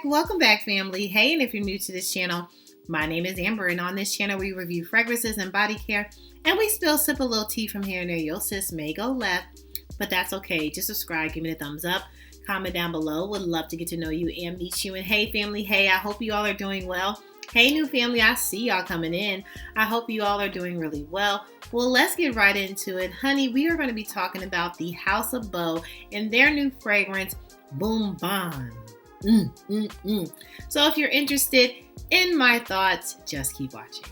Welcome back, family. Hey, and if you're new to this channel, my name is Amber, and on this channel, we review fragrances and body care, and we spill sip a little tea from here and there. Your sis may go left, but that's okay. Just subscribe, give me a thumbs up, comment down below. Would love to get to know you and meet you. And hey, family, hey, I hope you all are doing well. Hey, new family, I see y'all coming in. I hope you all are doing really well. Well, let's get right into it. Honey, we are going to be talking about the House of Bo and their new fragrance, Bombon. So if you're interested in my thoughts, just keep watching.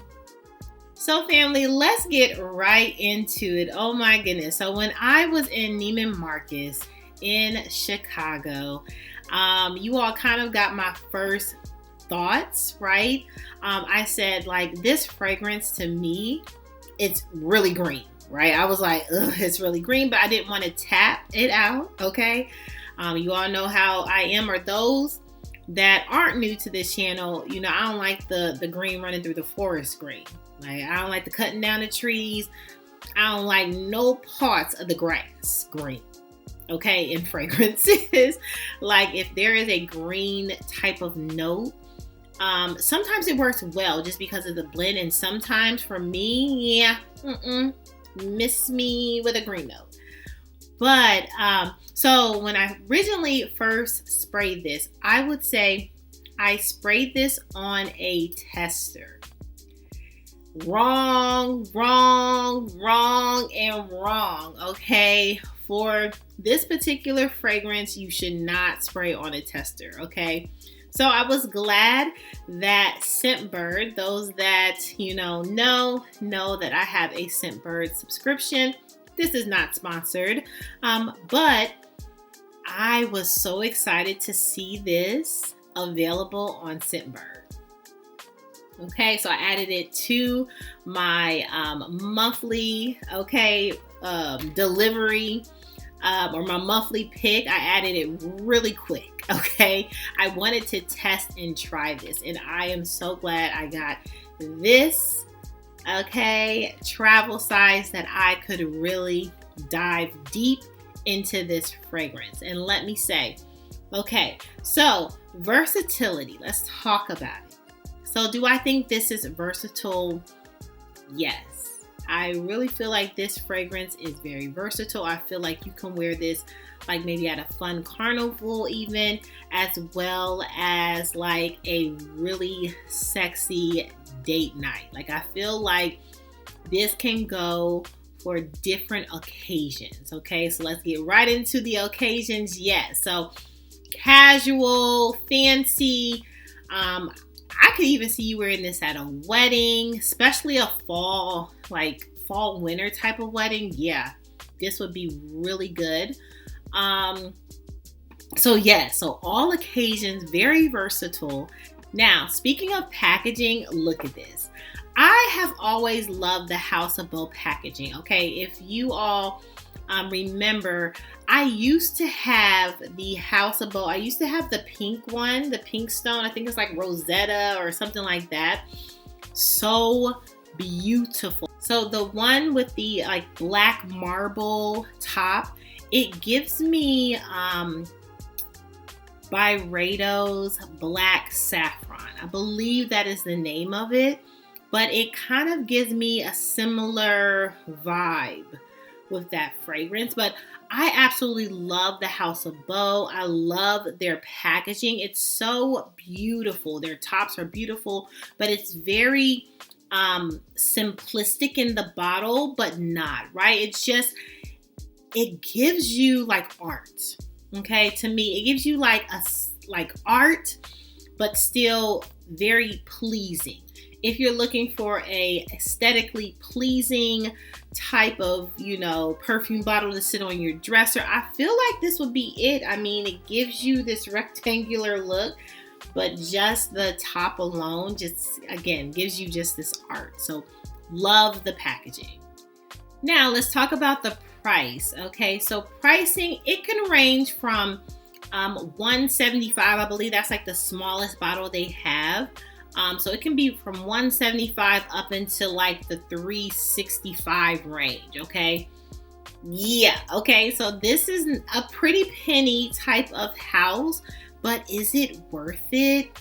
So family, let's get right into it. Oh my goodness. So when I was in Neiman Marcus in Chicago, you all kind of got my first thoughts, right? I said, like, this fragrance to me, it's really green, right? I was like, ugh, it's really green, but I didn't want to tap it out, okay? You all know how I am, or those that aren't new to this channel, you know, I don't like the green running through the forest green. Like, I don't like the cutting down the trees. I don't like no parts of the grass green, okay, in fragrances. Like, if there is a green type of note, sometimes it works well just because of the blend, and sometimes for me, yeah, miss me with a green note. But so when I originally first sprayed this, I would say I sprayed this on a tester. Wrong, okay? For this particular fragrance, you should not spray on a tester, okay? So I was glad that Scentbird, those that, you know that I have a Scentbird subscription. This is not sponsored, but I was so excited to see this available on Scentbird. Okay, so I added it to my monthly, delivery, or my monthly pick. I added it really quick, okay? I wanted to test and try this, and I am so glad I got this, okay, travel size that I could really dive deep into this fragrance. And let me say, okay, so versatility, let's talk about it. So do I think this is versatile? Yes. I really feel like this fragrance is very versatile. I feel like you can wear this like maybe at a fun carnival even, as well as like a really sexy date night. Like, I feel like this can go for different occasions. Okay, so let's get right into the occasions. Yes, so casual, fancy. I could even see you wearing this at a wedding, especially a fall winter type of wedding. Yeah, this would be really good. So all occasions, very versatile. Now, speaking of packaging, look at this. I have always loved the House of Bo packaging. Okay, if you all remember, I used to have the House of Bo. I used to have the pink one, the pink stone. I think it's like Rosetta or something like that. So beautiful. So the one with the like black marble top, it gives me Byredo's Black Saffron. I believe that is the name of it, but it kind of gives me a similar vibe with that fragrance. But I absolutely love the House of Bo. I love their packaging. It's so beautiful. Their tops are beautiful, but it's very simplistic in the bottle, but not, right? It's just, it gives you like art. Okay, to me, it gives you like art, but still very pleasing. If you're looking for a aesthetically pleasing type of, perfume bottle to sit on your dresser, I feel like this would be it. I mean, it gives you this rectangular look, but just the top alone just, again, gives you just this art. So love the packaging. Now let's talk about the price. Okay, so pricing, it can range from $175. I believe that's like the smallest bottle they have. So it can be from $175 up until like the $365 range. Okay, yeah, okay, so this is a pretty penny type of house, but is it worth it?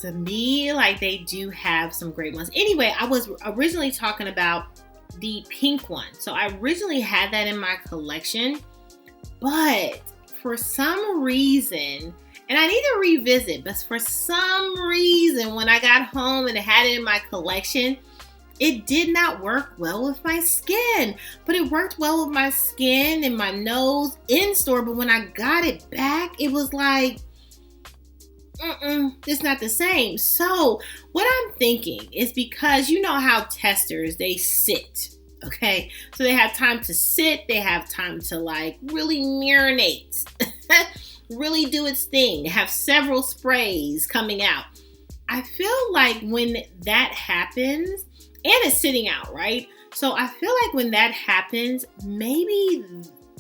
To me, like, they do have some great ones. Anyway, I was originally talking about the pink one. So I originally had that in my collection, but for some reason, and I need to revisit, but for some reason, when I got home and had it in my collection, it did not work well with my skin. But it worked well with my skin and my nose in store. But when I got it back, it was like, it's not the same. So what I'm thinking is, because you know how testers, they sit, okay? So they have time to sit, they have time to like really marinate, really do its thing, have several sprays coming out. I feel like when that happens, and it's sitting out, right? So I feel like when that happens, maybe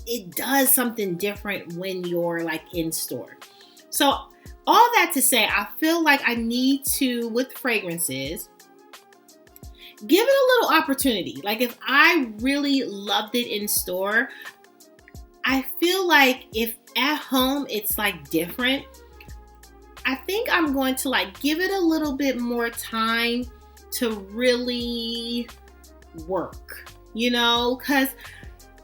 it does something different when you're like in store. So all that to say, I feel like I need to, with fragrances, give it a little opportunity. Like, if I really loved it in store, I feel like if at home it's like different, I think I'm going to like give it a little bit more time to really work, you know? Because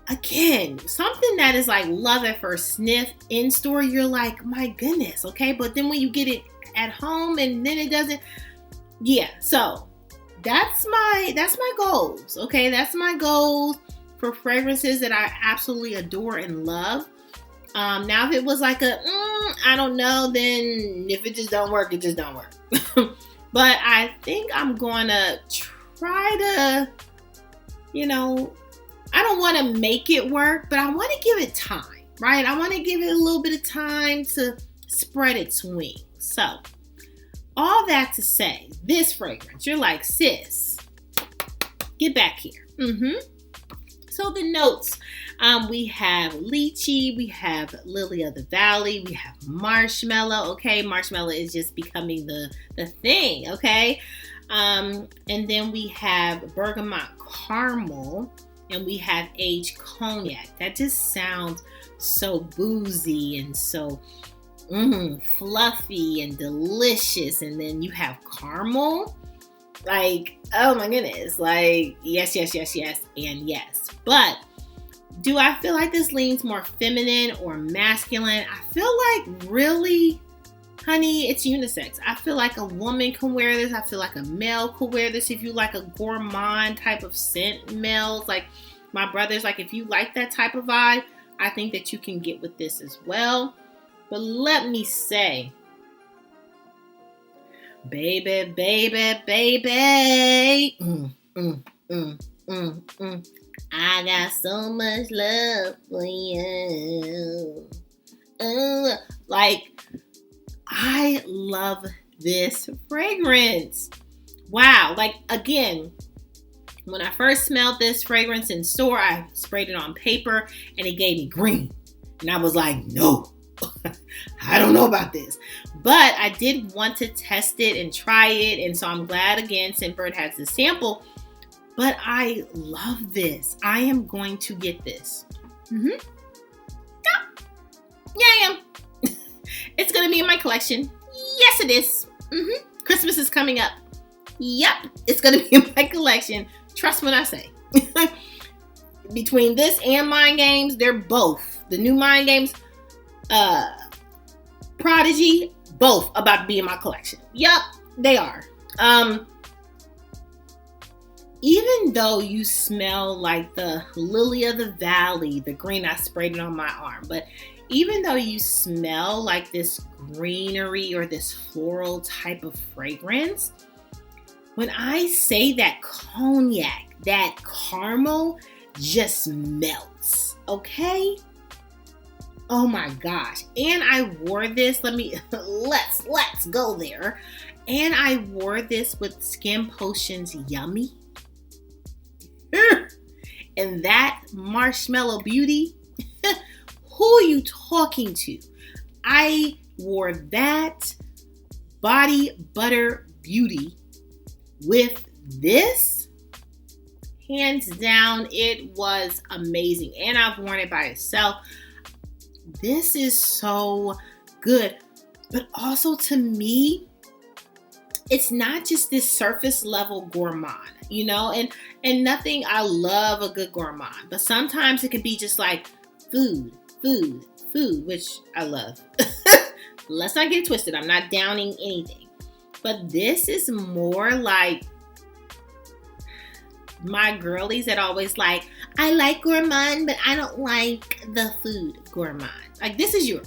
again, something that is like love at first sniff in store, you're like, my goodness, okay? But then when you get it at home and then it doesn't, yeah. So that's my goals, okay? That's my goals for fragrances that I absolutely adore and love. Now if it was like I don't know, then if it just don't work, it just don't work. But I think I'm gonna try to, you know, I don't want to make it work, but I want to give it time, right? I want to give it a little bit of time to spread its wings. So, all that to say, this fragrance, you're like, sis, get back here. So the notes, we have lychee, we have lily of the valley, we have marshmallow. Okay, marshmallow is just becoming the thing. Okay, and then we have bergamot caramel. And we have aged cognac. That just sounds so boozy and so fluffy and delicious. And then you have caramel. Like, oh my goodness. Like, yes, and yes. But do I feel like this leans more feminine or masculine? I feel like really, honey, it's unisex. I feel like a woman can wear this. I feel like a male could wear this. If you like a gourmand type of scent, males, like my brothers, like if you like that type of vibe, I think that you can get with this as well. But let me say, baby, I got so much love for you. Like, I love this fragrance. Wow. Like, again, when I first smelled this fragrance in store, I sprayed it on paper and it gave me green. And I was like, no, I don't know about this. But I did want to test it and try it. And so I'm glad, again, Scentbird has the sample. But I love this. I am going to get this. Yeah, I am. It's going to be in my collection. Yes, it is. Christmas is coming up. Yep, it's going to be in my collection. Trust what I say. Between this and Mind Games, they're both. The new Mind Games, Prodigy, both about to be in my collection. Yep, they are. Even though you smell like the lily of the valley, the green, I sprayed it on my arm, but even though you smell like this greenery or this floral type of fragrance, when I say that cognac, that caramel just melts, okay? Oh my gosh. And I wore this, let's go there. And I wore this with Skin Potion's Yummy. And that Marshmallow Beauty, who are you talking to? I wore that Body Butter Beauty with this. Hands down, it was amazing. And I've worn it by itself. This is so good. But also to me, it's not just this surface level gourmand, and nothing, I love a good gourmand, but sometimes it can be just like food, which I love. Let's not get twisted. I'm not downing anything, but this is more like my girlies that always like, I like gourmand, but I don't like the food gourmand. Like, this is you,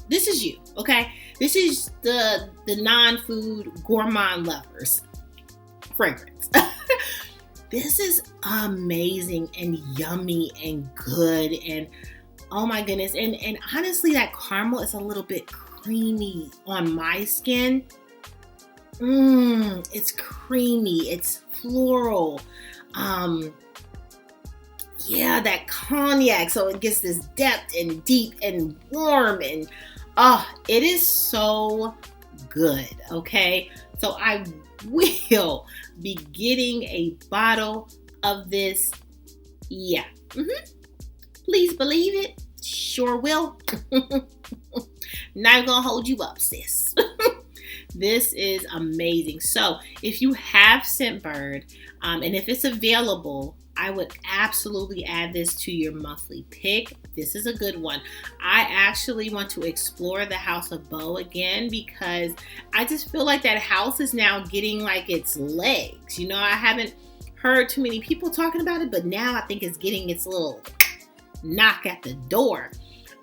okay? This is the non-food gourmand lovers fragrance. This is amazing and yummy and good, and oh my goodness. And honestly, that caramel is a little bit creamy on my skin. It's creamy, it's floral. That cognac, so it gets this depth and deep and warm, and it is so good. Okay, so I will be getting a bottle of this. Please believe it, sure will. Not gonna hold you up, sis. This is amazing. So if you have Scentbird, and if it's available, I would absolutely add this to your monthly pick. This is a good one. I actually want to explore the House of Beau again, because I just feel like that house is now getting like its legs. I haven't heard too many people talking about it, but now I think it's getting its little knock at the door.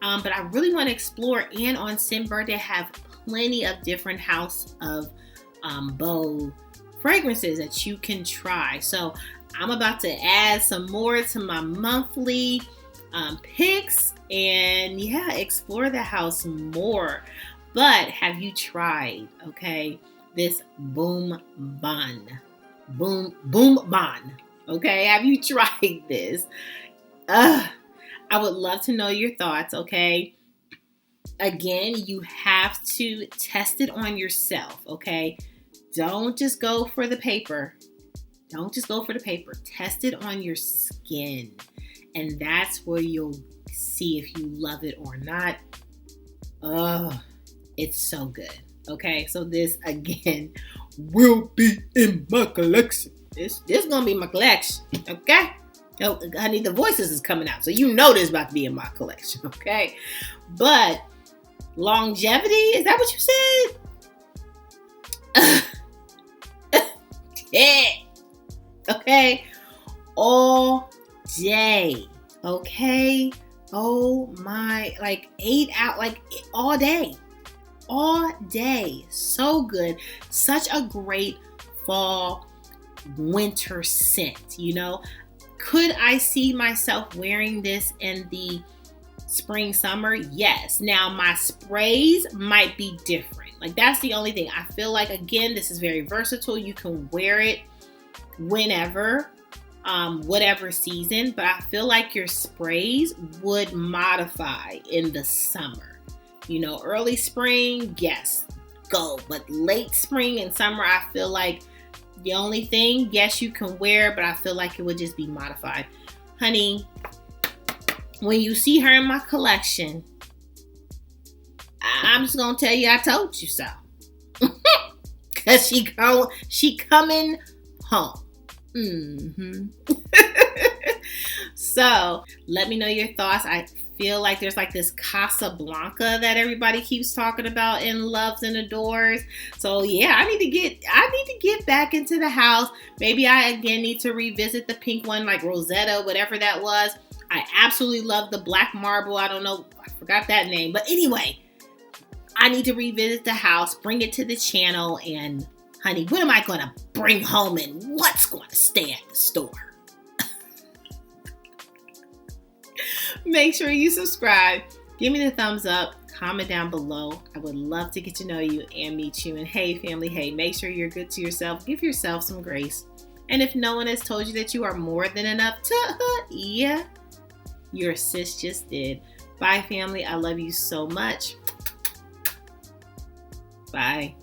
But I really want to explore, and on Scentbird they have plenty of different House of Beau fragrances that you can try. So I'm about to add some more to my monthly picks, and explore the house more. But have you tried, this Bombon? Okay, have you tried this? I would love to know your thoughts, okay? Again, you have to test it on yourself, okay? Don't just go for the paper. Test it on your skin. And that's where you'll see if you love it or not. It's so good. Okay, so this again will be in my collection. This gonna be my collection. Okay. Oh, honey, the voices is coming out, so this is about to be in my collection. Okay, but longevity, is that what you said? Yeah. Okay, all day. Okay, oh my, like 8 hours, like all day. So good. Such a great fall winter scent. Could I see myself wearing this in the spring, summer? Yes. Now my sprays might be different. Like, that's the only thing. I feel like, again, this is very versatile. You can wear it whenever, whatever season, but I feel like your sprays would modify in the summer. Early spring, yes, go. But late spring and summer, I feel like the only thing, yes, you can wear, but I feel like it would just be modified. Honey, when you see her in my collection, I'm just going to tell you I told you so. Because she coming home. So let me know your thoughts. I feel like there's like this Casablanca that everybody keeps talking about and loves and adores. So yeah, I need to get back into the house. Maybe I again need to revisit the pink one, like Rosetta, whatever that was. I absolutely love the black marble. I don't know, I forgot that name. But anyway, I need to revisit the house, bring it to the channel, and honey, what am I going to bring home and what's going to stay at the store? Make sure you subscribe. Give me the thumbs up. Comment down below. I would love to get to know you and meet you. And hey, family, hey, make sure you're good to yourself. Give yourself some grace. And if no one has told you that you are more than enough, yeah, your sis just did. Bye, family. I love you so much. Bye.